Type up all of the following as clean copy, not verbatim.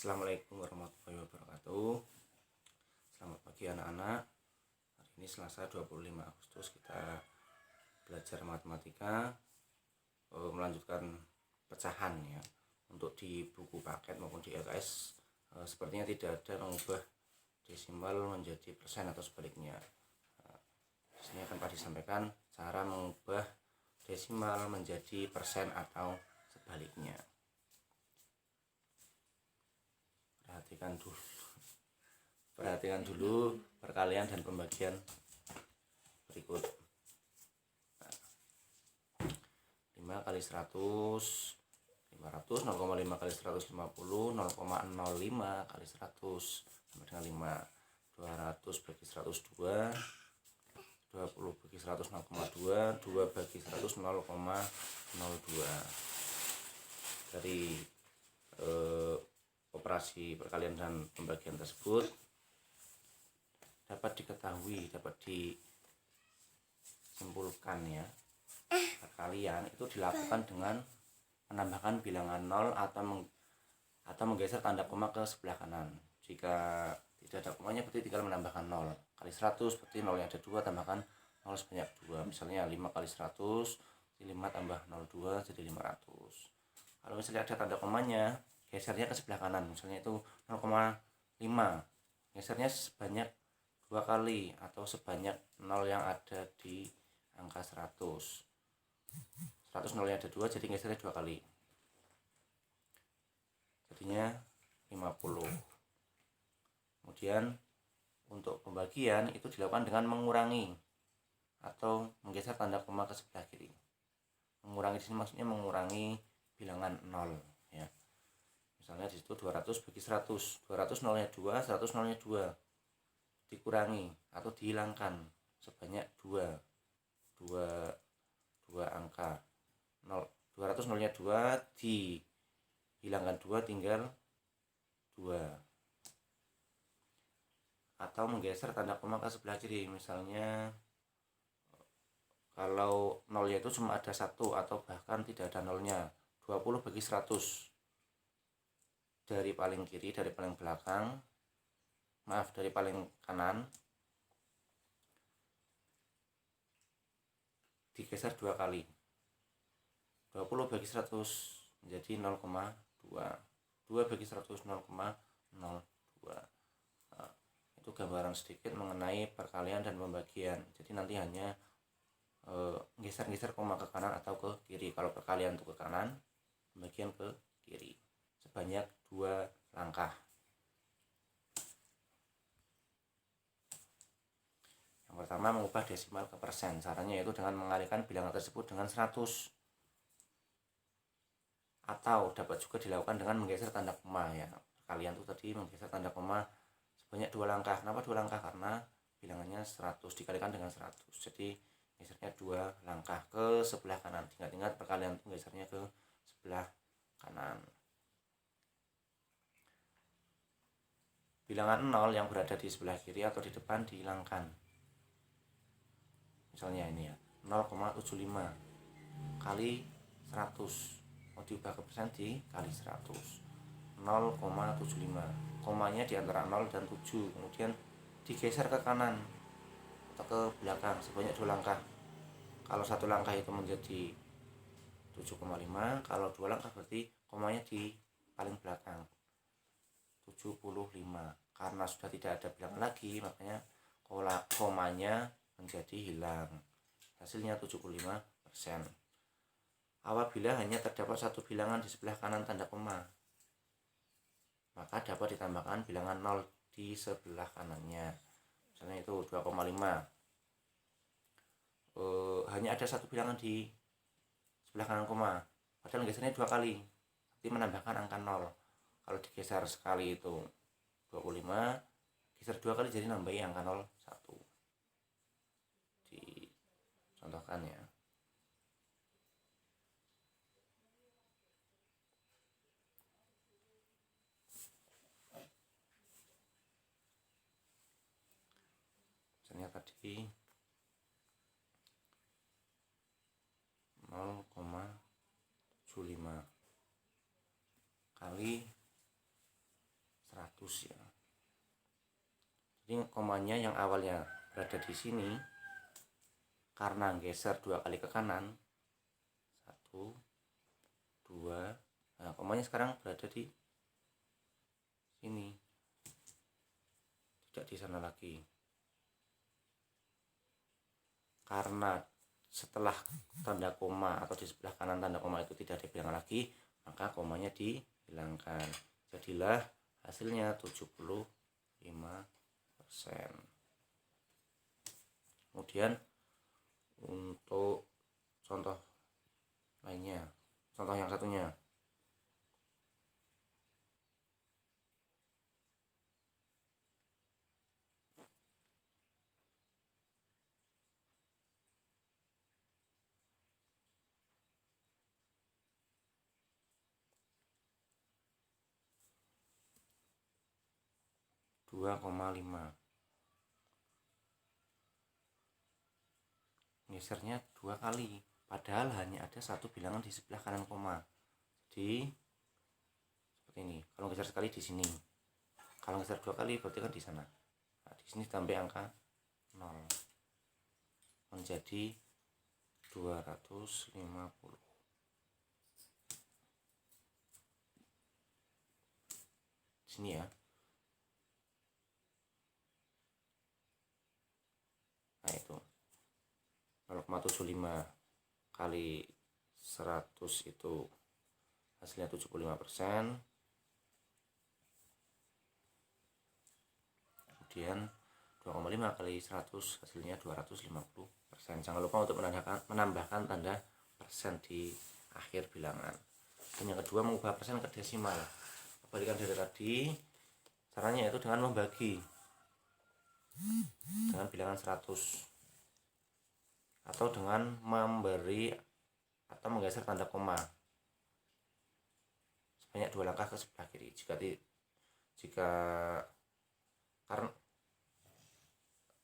Assalamualaikum warahmatullahi wabarakatuh. Selamat pagi anak-anak. Hari ini Selasa 25 Agustus kita belajar matematika, melanjutkan pecahan ya. Untuk di buku paket maupun di LKS sepertinya tidak ada mengubah desimal menjadi persen atau sebaliknya. Di sini akan Pak disampaikan cara mengubah desimal menjadi persen atau sebaliknya. Perhatikan dulu perkalian dan pembagian berikut. 5 kali 100 500, 0,5 kali 150, 0,05 kali 100 sama dengan 5. 200 bagi 100 2, 20 bagi 100 0,2, 2 bagi 100 0,02. Dari operasi perkalian dan pembagian tersebut dapat diketahui, dapat disimpulkan ya, perkalian itu dilakukan dengan menambahkan bilangan 0 atau menggeser tanda koma ke sebelah kanan. Jika tidak ada komanya berarti tinggal menambahkan 0. Kali 100 berarti 0 yang ada 2 tambahkan 0 sebanyak 2. Misalnya 5 kali 100, 5 tambah 02 jadi 500. Kalau misalnya ada tanda komanya, gesernya ke sebelah kanan, misalnya itu 0,5, gesernya sebanyak 2 kali atau sebanyak 0 yang ada di angka 100. 100 0 yang ada 2 jadi gesernya 2 kali, jadinya 50. Kemudian untuk pembagian itu dilakukan dengan mengurangi atau menggeser tanda koma ke sebelah kiri. Mengurangi di sini maksudnya mengurangi bilangan 0 ya. Misalnya di situ 200 bagi 100, 200 nolnya 2, 100 nolnya 2, dikurangi atau dihilangkan sebanyak 2 angka. 200 nolnya 2, dihilangkan 2 tinggal 2. Atau menggeser tanda koma ke sebelah kiri, misalnya kalau nolnya itu cuma ada 1 atau bahkan tidak ada nolnya, 20 bagi 100, dari paling kiri, dari paling belakang, dari paling kanan digeser 2 kali. 20 bagi 100 menjadi 0,2. 2 bagi 100 0,02. Itu gambaran sedikit mengenai perkalian dan pembagian. Jadi nanti hanya geser-geser koma ke kanan atau ke kiri. Kalau perkalian itu ke kanan, pembagian ke kiri, sebanyak 2 langkah. Yang pertama, mengubah desimal ke persen. Caranya yaitu dengan mengalihkan bilangan tersebut dengan 100. Atau dapat juga dilakukan dengan menggeser tanda koma ya. Perkalian itu tadi menggeser tanda koma sebanyak 2 langkah. Kenapa 2 langkah? Karena bilangannya 100 dikalikan dengan 100. Jadi gesernya 2 langkah ke sebelah kanan. Ingat-ingat perkalian itu gesernya ke sebelah kanan. Bilangan 0 yang berada di sebelah kiri atau di depan dihilangkan. Misalnya ini ya, 0,75 kali 100 mau diubah ke persen dikali 100. 0,75, komanya di antara 0 dan 7, kemudian digeser ke kanan atau ke belakang sebanyak 2 langkah. Kalau 1 langkah itu menjadi 7,5, kalau 2 langkah berarti komanya di paling belakang 75. Karena sudah tidak ada bilangan lagi, makanya komanya menjadi hilang. Hasilnya 75%. Apabila hanya terdapat 1 bilangan di sebelah kanan tanda koma, maka dapat ditambahkan bilangan 0 di sebelah kanannya. Misalnya itu 2,5. Hanya ada 1 bilangan di sebelah kanan koma, padahal gesernya 2 kali, berarti menambahkan angka 0. Kalau digeser sekali itu 25, geser 2 kali jadi nambahi angka 0 1. Dicontohkan ya. Misalnya tadi 0,75 kali dihapus ya. Jadi komanya yang awalnya berada di sini, karena geser 2 kali ke kanan, 1, 2, nah komanya sekarang berada di sini, tidak di sana lagi. Karena setelah tanda koma atau di sebelah kanan tanda koma itu tidak ada bilangan lagi, maka komanya dihilangkan. Jadilah hasilnya 75%. Kemudian untuk contoh lainnya, contoh yang satunya, dua koma lima, gesernya 2 kali, padahal hanya ada satu bilangan di sebelah kanan koma. Jadi seperti ini. Kalau geser sekali di sini, kalau geser 2 kali berarti kan di sana. Nah, di sini tambah angka 0 menjadi 250. Di sini ya. Nah itu 0,75 kali 100 itu hasilnya 75%. Kemudian 2,5 kali 100 hasilnya 250%. Jangan lupa untuk menambahkan tanda persen di akhir bilangan. Dan yang kedua, mengubah persen ke desimal. Kebalikan dari tadi, caranya itu dengan membagi dengan bilangan 100 atau dengan memberi atau menggeser tanda koma sebanyak 2 langkah ke sebelah kiri. Jika karena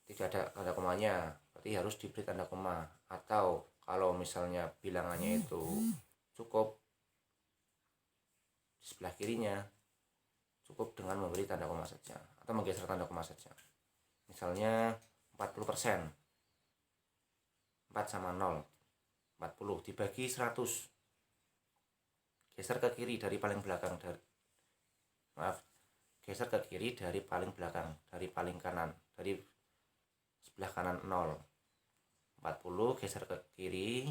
tidak ada tanda komanya, berarti harus diberi tanda koma. Atau kalau misalnya bilangannya itu cukup di sebelah kirinya, cukup dengan memberi tanda koma saja atau menggeser tanda koma saja. Misalnya 40%, 4 sama 0, 40 dibagi 100, geser ke kiri dari paling belakang, geser ke kiri dari paling belakang, dari paling kanan, dari sebelah kanan 0. 40 geser ke kiri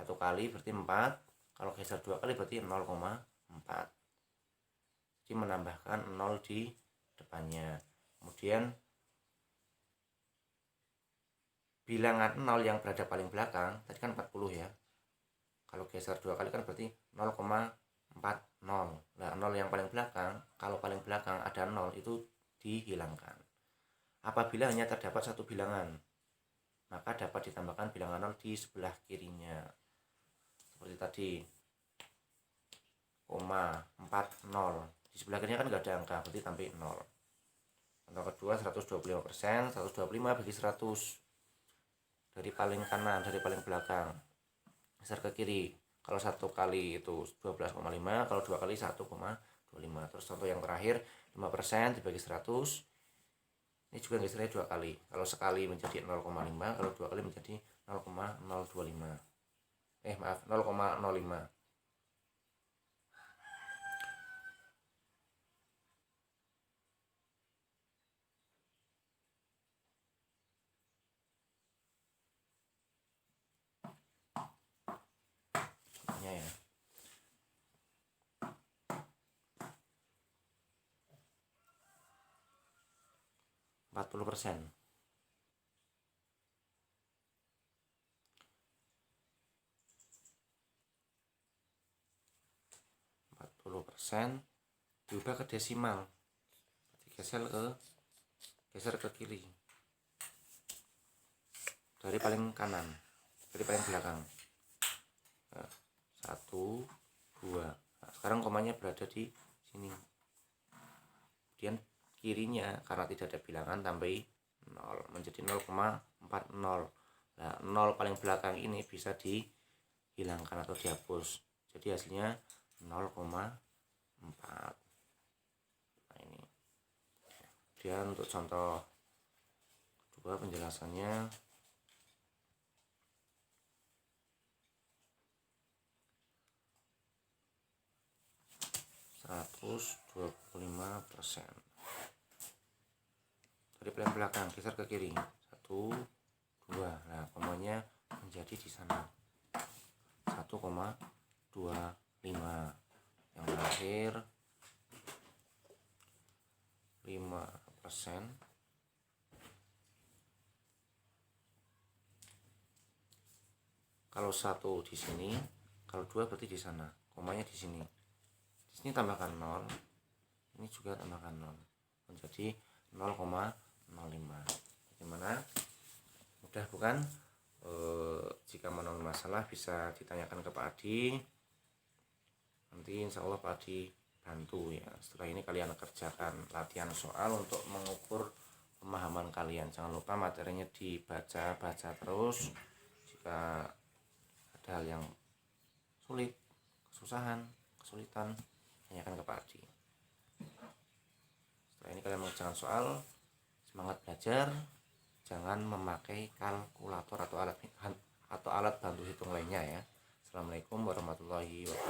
1 kali berarti 4, kalau geser 2 kali berarti 0,4. Jadi menambahkan 0 di depannya. Kemudian bilangan 0 yang berada paling belakang tadi kan 40 ya, kalau geser 2 kali kan berarti 0,40. Nah 0 yang paling belakang, kalau paling belakang ada 0 itu dihilangkan. Apabila hanya terdapat satu bilangan, maka dapat ditambahkan bilangan 0 di sebelah kirinya. Seperti tadi, 40. Di sebelah kirinya kan nggak ada angka, berarti tambah 0. Contoh kedua, 125%, 125 bagi 100. Dari paling kanan, dari paling belakang, geser ke kiri. Kalau 1 kali itu 12,5, kalau 2 kali 1,25. Terus contoh yang terakhir, 5% dibagi 100. Ini juga gesernya 2 kali. Kalau sekali menjadi 0,5, kalau 2 kali menjadi 0,025. 0,05. Ya. 40%. 40% diubah ke desimal. Geser ke kiri. Dari paling kanan, dari paling belakang. 1, 2. Nah, sekarang komanya berada di sini. Kemudian kirinya karena tidak ada bilangan tambahi 0 menjadi 0,40. Nah 0 paling belakang ini bisa dihilangkan atau dihapus, jadi hasilnya 0,4. Kemudian untuk contoh kedua penjelasannya, %125. Dari plan belakang geser ke kiri, 1, 2. Nah, komanya menjadi di sana 1,25. Yang terakhir 5%. Kalau 1 di sini, kalau 2 berarti di sana. Komanya di sini. Di sini tambahkan 0. Ini juga tambahkan 0. Menjadi 0,05. Bagaimana? Mudah bukan? Jika menemukan masalah bisa ditanyakan ke Pak Adi. Nanti insya Allah Pak Adi bantu ya. Setelah ini kalian kerjakan latihan soal untuk mengukur pemahaman kalian. Jangan lupa materinya dibaca terus. Jika ada hal yang sulit, kesulitan, tanyakan ke Pak Adi. Setelah ini kalian mengerjakan soal, semangat belajar, jangan memakai kalkulator atau alat bantu hitung lainnya ya. Assalamualaikum warahmatullahi wabarakatuh.